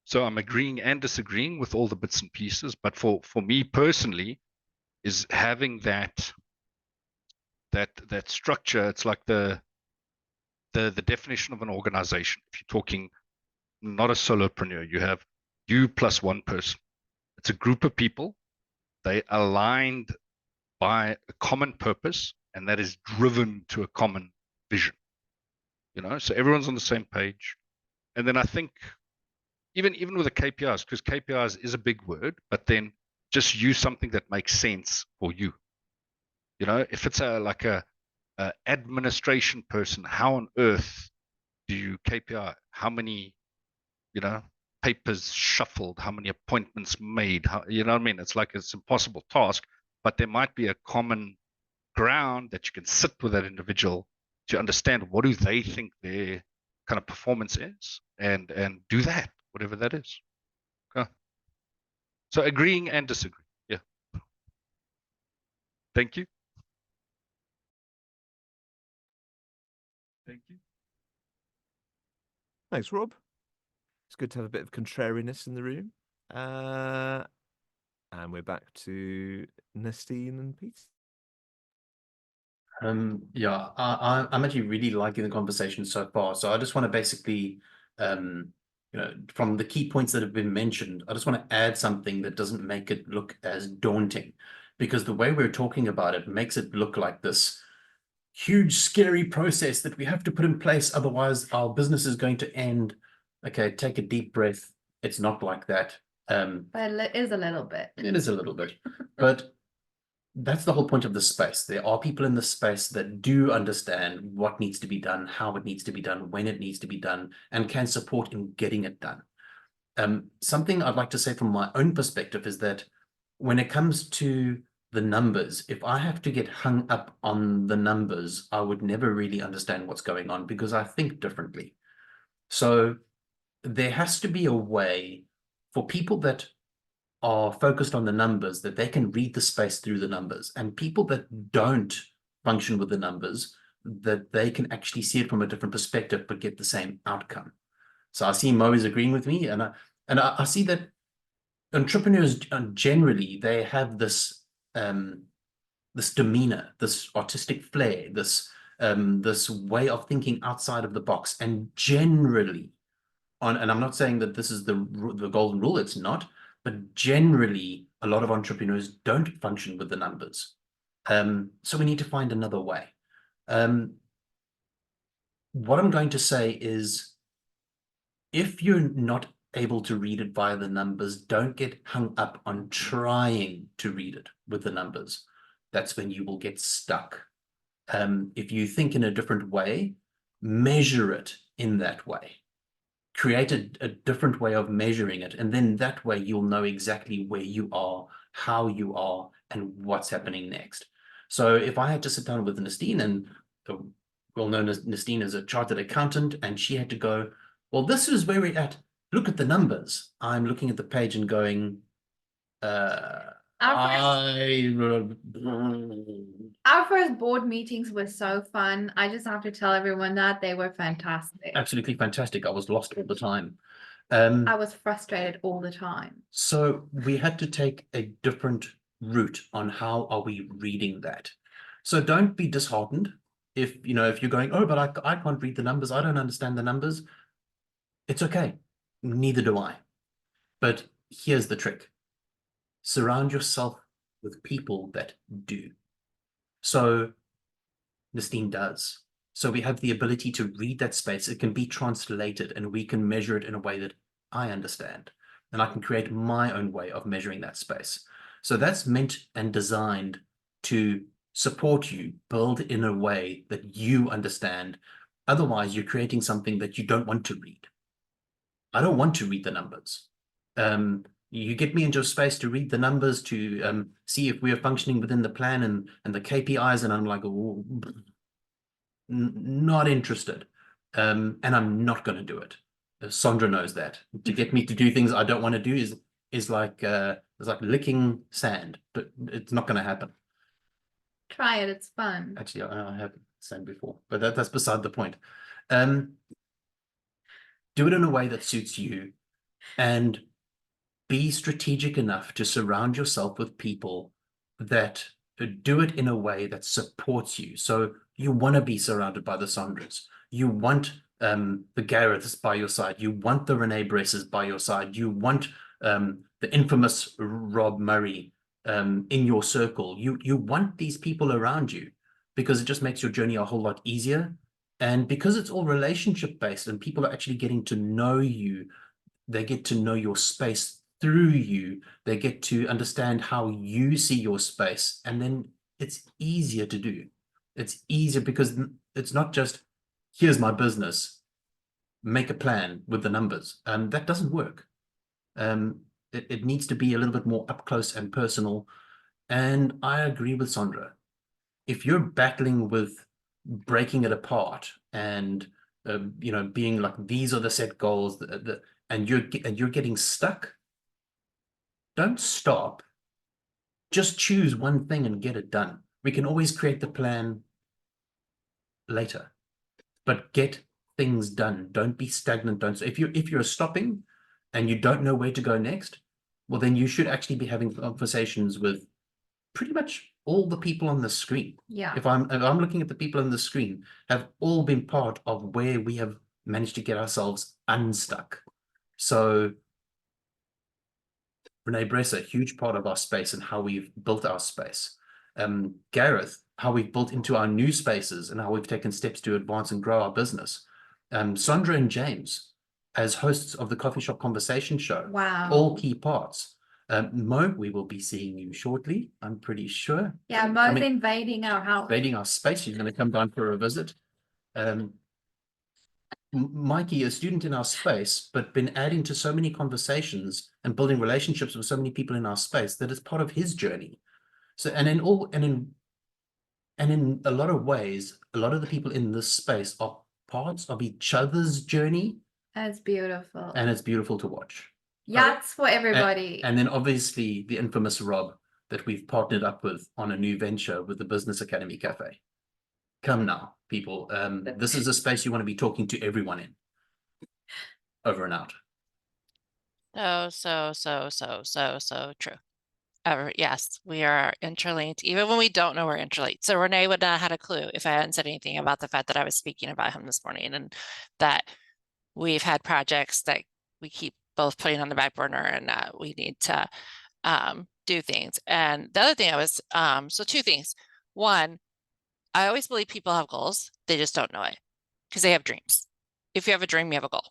So I'm agreeing and disagreeing with all the bits and pieces. But for me personally, is having that structure. It's like the definition of an organization. If you're talking not a solopreneur, you have you plus one person. It's a group of people. They aligned by a common purpose, and that is driven to a common vision. So everyone's on the same page. And then I think even with the KPIs, because KPIs is a big word, but then just use something that makes sense for you. If it's like a administration person, how on earth do you KPI? How many, papers shuffled, how many appointments made, what I mean? It's like it's an impossible task, but there might be a common ground that you can sit with that individual to understand what do they think their kind of performance is, and do that, whatever that is. Okay. So agreeing and disagreeing. Yeah. Thank you. Thank you. Thanks, Rob. It's good to have a bit of contrariness in the room. And we're back to Nestene and Pete. Yeah, I'm actually really liking the conversation so far. So I just want to basically, from the key points that have been mentioned, I just want to add something that doesn't make it look as daunting, because the way we're talking about it makes it look like this huge, scary process that we have to put in place. Otherwise, our business is going to end. Okay, take a deep breath. It's not like that. But it is a little bit. It is a little bit, but that's the whole point of the space. There are people in the space that do understand what needs to be done, how it needs to be done, when it needs to be done, and can support in getting it done. Something I'd like to say from my own perspective is that when it comes to the numbers, if I have to get hung up on the numbers, I would never really understand what's going on, because I think differently. So there has to be a way for people that are focused on the numbers, that they can read the space through the numbers, and people that don't function with the numbers, that they can actually see it from a different perspective but get the same outcome. So I see Mo is agreeing with me, and I see that entrepreneurs generally, they have this this demeanor, this artistic flair, this way of thinking outside of the box, and generally, and I'm not saying that this is the golden rule, it's not, but generally a lot of entrepreneurs don't function with the numbers. So we need to find another way. What I'm going to say is, if you're not able to read it via the numbers, don't get hung up on trying to read it with the numbers. That's when you will get stuck. If you think in a different way, measure it in that way. Create a different way of measuring it, and then that way you'll know exactly where you are, how you are, and what's happening next. So if I had to sit down with Nestene, and well known as Nestene as a chartered accountant, and she had to go, well, this is where we're at, look at the numbers. I'm looking at the page and going, Our first board meetings were so fun. I just have to tell everyone that they were fantastic. Absolutely fantastic. I was lost all the time. I was frustrated all the time. So we had to take a different route on how are we reading that. So don't be disheartened if you're going, oh, but I can't read the numbers, I don't understand the numbers. It's okay. Neither do I. But here's the trick. Surround yourself with people that do. So Nestene does. So we have the ability to read that space. It can be translated, and we can measure it in a way that I understand. And I can create my own way of measuring that space. So that's meant and designed to support you, build in a way that you understand. Otherwise, you're creating something that you don't want to read. I don't want to read the numbers. You get me into a space to read the numbers, to see if we are functioning within the plan and the KPIs, and I'm like, oh, not interested. And I'm not going to do it. Sondra knows that. To get me to do things I don't want to do is like it's like licking sand, but it's not going to happen. Try it, it's fun. Actually, I have sand before, but that's beside the point. Do it in a way that suits you, and be strategic enough to surround yourself with people that do it in a way that supports you. So you want to be surrounded by the Sondras. You want the Gareths by your side. You want the Renee Bresses by your side. You want the infamous Rob Murray in your circle. You want these people around you, because it just makes your journey a whole lot easier. And because it's all relationship based and people are actually getting to know you, they get to know your space through you, they get to understand how you see your space, and then it's easier to do. It's easier because it's not just, here's my business, make a plan with the numbers. That doesn't work. It needs to be a little bit more up close and personal. And I agree with Sondra. If you're battling with breaking it apart and being like, these are the set goals, and you're getting stuck, don't stop. Just choose one thing and get it done. We can always create the plan later, but get things done. Don't be stagnant. If you're stopping and you don't know where to go next, well, then you should actually be having conversations with pretty much all the people on the screen. Yeah. If I'm looking at the people on the screen, have all been part of where we have managed to get ourselves unstuck. So Renee Bress, a huge part of our space and how we've built our space. Gareth, how we've built into our new spaces and how we've taken steps to advance and grow our business. Sondra and James, as hosts of the Coffee Shop Conversation Show. Wow. All key parts. Mo, we will be seeing you shortly, I'm pretty sure. Yeah, Mo's invading our house. Invading our space. She's going to come down for a visit. Mikey, a student in our space, but been adding to so many conversations and building relationships with so many people in our space that it's part of his journey. So, and in a lot of ways, a lot of the people in this space are parts of each other's journey, That's beautiful. and it's beautiful to watch. Yachts for everybody. And then obviously the infamous Rob that we've partnered up with on a new venture with the Business Academy Cafe. Come now, people. This is a space you want to be talking to everyone in. Over and out. So true. Yes, we are interlinked, even when we don't know we're interlinked. So Renee would not have had a clue if I hadn't said anything about the fact that I was speaking about him this morning, and that we've had projects that we keep both putting on the back burner, and we need to do things. And the other thing so two things. One, I always believe people have goals. They just don't know it because they have dreams. If you have a dream, you have a goal.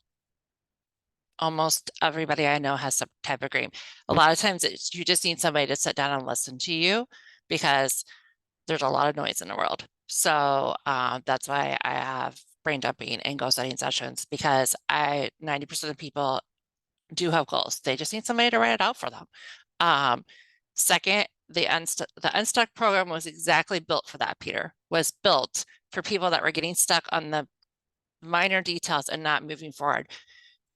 Almost everybody I know has some type of dream. A lot of times you just need somebody to sit down and listen to you, because there's a lot of noise in the world. So that's why I have brain dumping and goal setting sessions, because 90% of people do have goals. They just need somebody to write it out for them. Second, the Unstuck program was exactly built for that, Peter. Was built for people that were getting stuck on the minor details and not moving forward.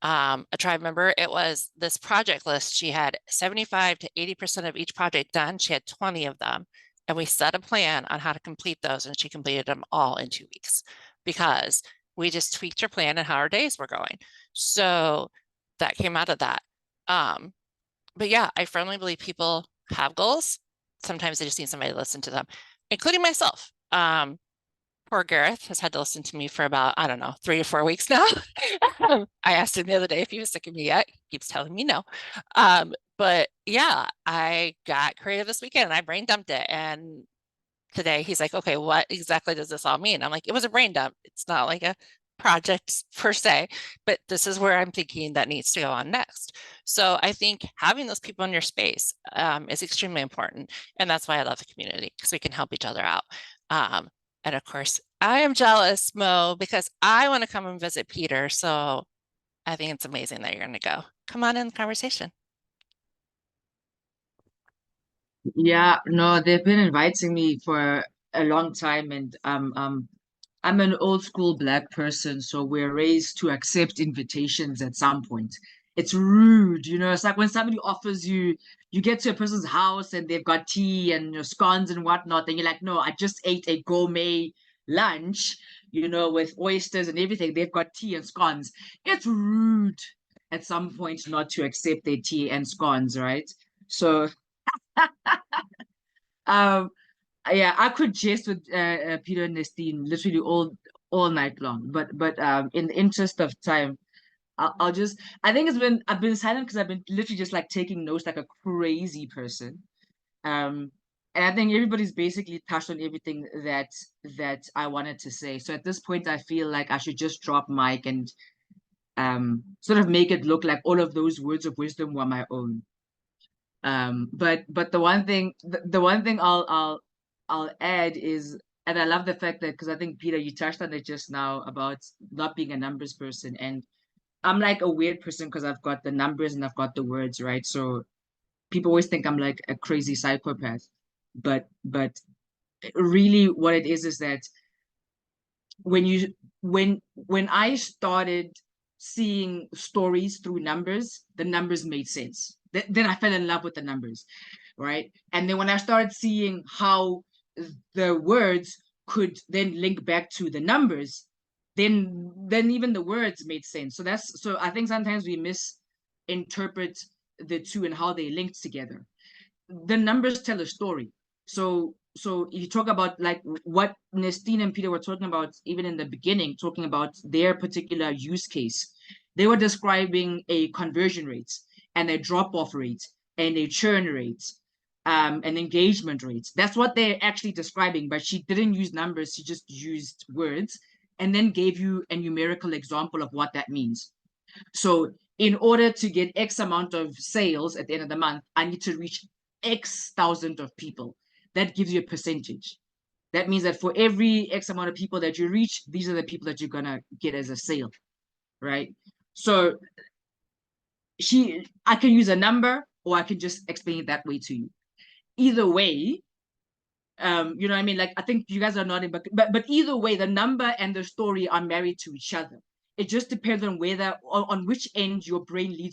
A tribe member, it was this project list. She had 75 to 80% of each project done. She had 20 of them. And we set a plan on how to complete those. And she completed them all in 2 weeks, because we just tweaked her plan and how her days were going. So that came out of that. But yeah, I firmly believe people have goals. Sometimes they just need somebody to listen to them, including myself. Poor Gareth has had to listen to me for about, I don't know, 3 to 4 weeks now. I asked him the other day if he was sick of me yet. He keeps telling me no. But yeah, I got creative this weekend and I brain dumped it. And today he's like, okay, what exactly does this all mean? I'm like, it was a brain dump. It's not like a project per se, but this is where I'm thinking that needs to go on next. So I think having those people in your space is extremely important. And that's why I love the community, because we can help each other out. And of course, I am jealous, Mo, because I want to come and visit Peter. So I think it's amazing that you're going to go. Come on in the conversation. Yeah, no, they've been inviting me for a long time, and I'm an old school Black person, so we're raised to accept invitations at some point. It's rude, it's like when somebody offers you get to a person's house and they've got tea and scones and whatnot, and you're like, no, I just ate a gourmet lunch, with oysters and everything. They've got tea and scones. It's rude at some point not to accept their tea and scones, right? So yeah, I could jest with Peter and Nestene literally all night long, but in the interest of time, I'll just, I think I've been silent because I've been literally just like taking notes like a crazy person. And I think everybody's basically touched on everything that I wanted to say. So at this point, I feel like I should just drop mic and sort of make it look like all of those words of wisdom were my own. But the one thing I'll add is, and I love the fact that, because I think Peter, you touched on it just now about not being a numbers person, and I'm like a weird person because I've got the numbers and I've got the words, right? So people always think I'm like a crazy psychopath, but really what it is that when I started seeing stories through numbers, the numbers made sense. Then I fell in love with the numbers, right? And then when I started seeing how the words could then link back to the numbers, then even the words made sense. So I think sometimes we misinterpret the two and how they linked together. The numbers tell a story. So you talk about like what Nestene and Peter were talking about, even in the beginning, talking about their particular use case. They were describing a conversion rate and a drop-off rate and a churn rate, an engagement rate. That's what they're actually describing, but she didn't use numbers. She just used words and then gave you a numerical example of what that means. So in order to get X amount of sales at the end of the month, I need to reach X thousand of people. That gives you a percentage. That means that for every X amount of people that you reach, these are the people that you're gonna get as a sale, right? So I can use a number, or I can just explain it that way to you. Either way, you know what I mean? Like, I think you guys are nodding, but either way, the number and the story are married to each other. it just depends on whether on which end your brain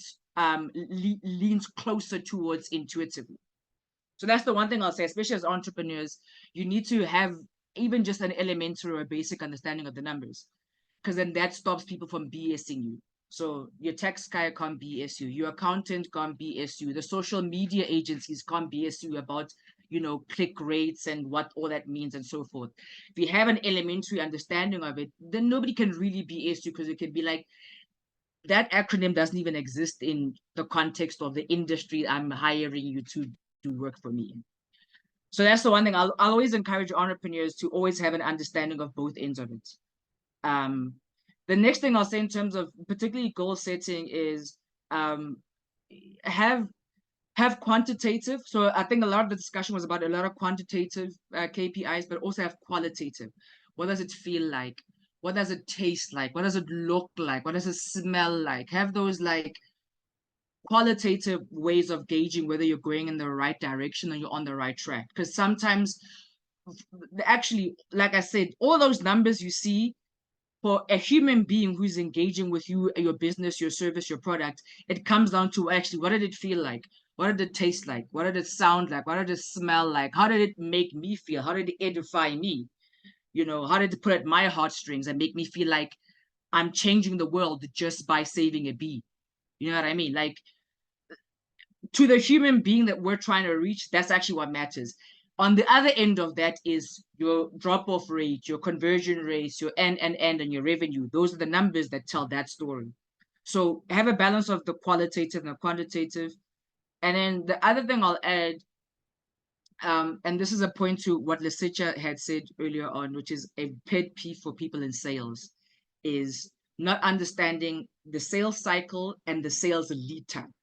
leans closer towards intuitively. So that's the one thing I'll say, especially as entrepreneurs, you need to have even just an elementary or a basic understanding of the numbers, because then that stops people from BSing you. So your tax guy can't BS you, your accountant can't BS you, the social media agencies can't BS you about, you know, click rates and what all that means and so forth. If you have an elementary understanding of it, then nobody can really BS you, because it can be like, that acronym doesn't even exist in the context of the industry I'm hiring you to do work for me. So that's the one thing I'll always encourage entrepreneurs to always have an understanding of both ends of it. The next thing I'll say in terms of particularly goal setting is have quantitative. So I think a lot of the discussion was about a lot of quantitative KPIs, but also have qualitative. What does it feel like? What does it taste like? What does it look like? What does it smell like? Have those like qualitative ways of gauging whether you're going in the right direction and you're on the right track. Because sometimes, actually, like I said, all those numbers you see, for a human being who's engaging with you, your business, your service, your product, it comes down to actually, what did it feel like? What did it taste like? What did it sound like? What did it smell like? How did it make me feel? How did it edify me? You know, how did it put at my heartstrings and make me feel like I'm changing the world just by saving a bee? You know what I mean? Like, to the human being that we're trying to reach, that's actually what matters. On the other end of that is your drop-off rate, your conversion rates, your and your revenue. Those are the numbers that tell that story. So have a balance of the qualitative and the quantitative. And then the other thing I'll add, and this is a point to what Lesetja had said earlier on, which is a pet peeve for people in sales, is not understanding the sales cycle and the sales lead time.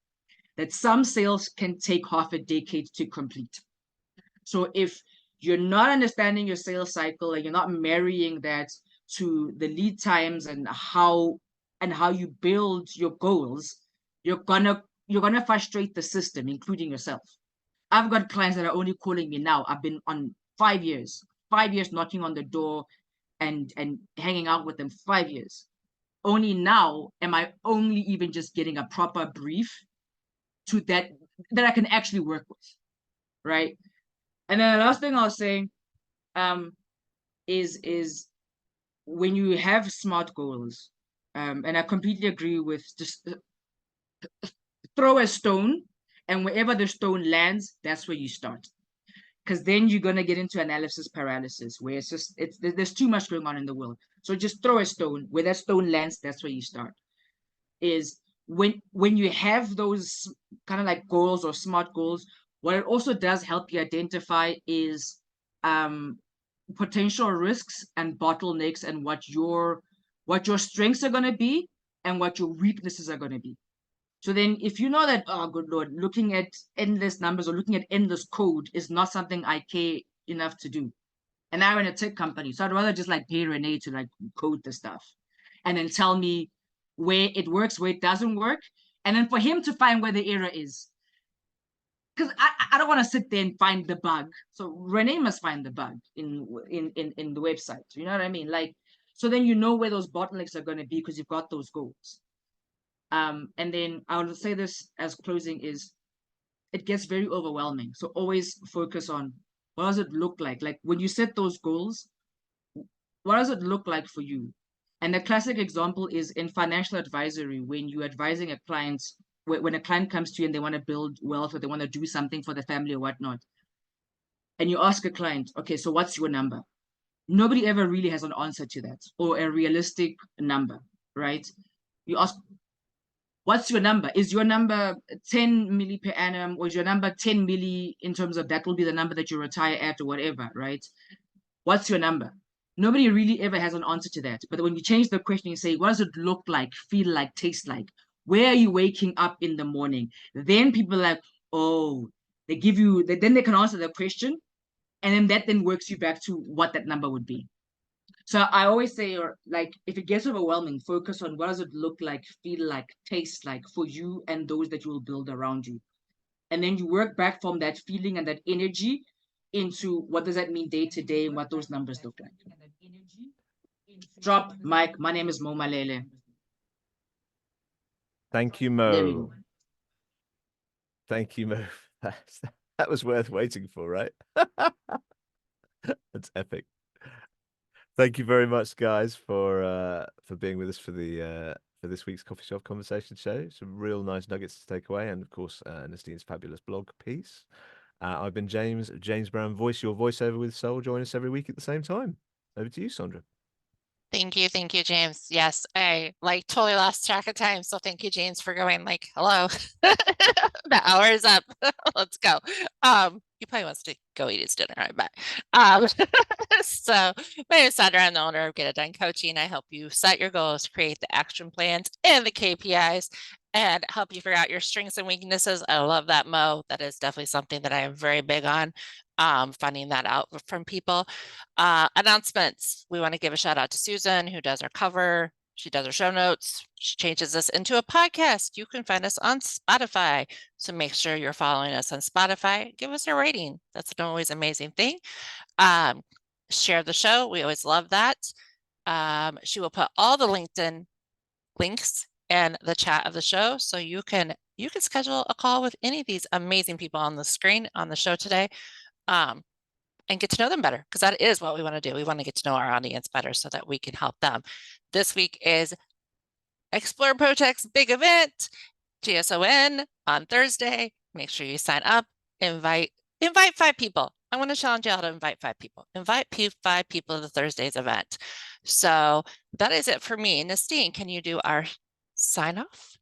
That some sales can take half a decade to complete. So if you're not understanding your sales cycle and you're not marrying that to the lead times and how you build your goals, you're gonna frustrate the system, including yourself. I've got clients that are only calling me now. I've been on 5 years knocking on the door and hanging out with them 5 years. Only now am I only even just getting a proper brief to that I can actually work with, right? And then the last thing I'll say is when you have SMART goals, and I completely agree with just throw a stone, and wherever the stone lands, that's where you start. Because then you're going to get into analysis paralysis, where there's too much going on in the world. So just throw a stone. Where that stone lands, that's where you start. Is when you have those kind of like goals or SMART goals, what it also does help you identify is potential risks and bottlenecks and what your strengths are going to be and what your weaknesses are going to be. So then if you know that, oh, good Lord, looking at endless numbers or looking at endless code is not something I care enough to do. And I'm in a tech company, so I'd rather just like pay Renee to like code the stuff and then tell me where it works, where it doesn't work, and then for him to find where the error is. Because I don't want to sit there and find the bug. So Renee must find the bug in the website. You know what I mean? Like, so then you know where those bottlenecks are going to be because you've got those goals. And then I will say this as closing is, it gets very overwhelming. So always focus on what does it look like? Like when you set those goals, what does it look like for you? And the classic example is in financial advisory, when you're advising a client, when a client comes to you and they want to build wealth or they want to do something for the family or whatnot, and you ask a client, okay, so what's your number? Nobody ever really has an answer to that or a realistic number, right? You ask, what's your number? Is your number 10 milli per annum, or is your number 10 milli in terms of that will be the number that you retire at or whatever, right? What's your number? Nobody really ever has an answer to that. But when you change the question, you say, what does it look like, feel like, taste like? Where are you waking up in the morning? Then people are like, oh, they give you, then they can answer the question. And then that then works you back to what that number would be. So I always say, like, if it gets overwhelming, focus on what does it look like, feel like, taste like for you and those that you will build around you. And then you work back from that feeling and that energy into what does that mean day to day and what those numbers look like. Drop mic. My name is Malele. Thank you, There we Mo. go. Thank you, Mo. That was worth waiting for, right? That's epic. Thank you very much, guys, for being with us for this week's Coffee Shop Conversation show. Some real nice nuggets to take away, and of course, Nestene's fabulous blog piece. I've been James Brown Voice, your voiceover with soul. Join us every week at the same time. Over to you, Sondra. Thank you, James. Yes, I like totally lost track of time. So thank you, James, for going like, hello, the hour is up. Let's go. He probably wants to go eat his dinner, I bet. So my name is Sondra. I'm the owner of Get It Done Coaching. I help you set your goals, create the action plans and the KPIs, and help you figure out your strengths and weaknesses. I love that, Mo. That is definitely something that I am very big on. Finding that out from people. Announcements. We want to give a shout out to Susan, who does our cover. She does our show notes. She changes this into a podcast. You can find us on Spotify. So make sure you're following us on Spotify. Give us a rating. That's an always amazing thing. Share the show. We always love that. She will put all the LinkedIn links in the chat of the show. So you can schedule a call with any of these amazing people on the screen on the show today. And get to know them better, because that is what we want to do. We want to get to know our audience better so that we can help them. This week is Explore ProTech's big event, GSON, on Thursday. Make sure you sign up. Invite 5 people. I want to challenge you all to invite 5 people. Invite 5 people to Thursday's event. So that is it for me. Nestene, can you do our sign off?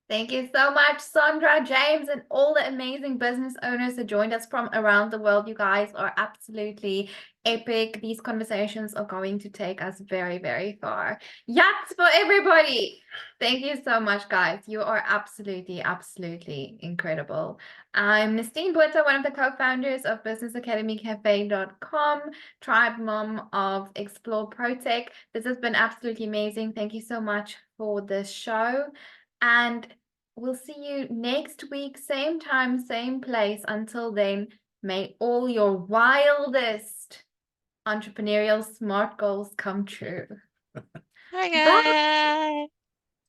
Thank you so much, Sondra, James, and all the amazing business owners who joined us from around the world. You guys are absolutely epic. These conversations are going to take us very, very far. Yes, for everybody. Thank you so much, guys. You are absolutely, absolutely incredible. I'm Nestene Botha, one of the co-founders of businessacademycafe.com, tribe mom of Explore ProTech. This has been absolutely amazing. Thank you so much for this show. And we'll see you next week, same time, same place. Until then, may all your wildest entrepreneurial smart goals come true. Bye, guys. Bye.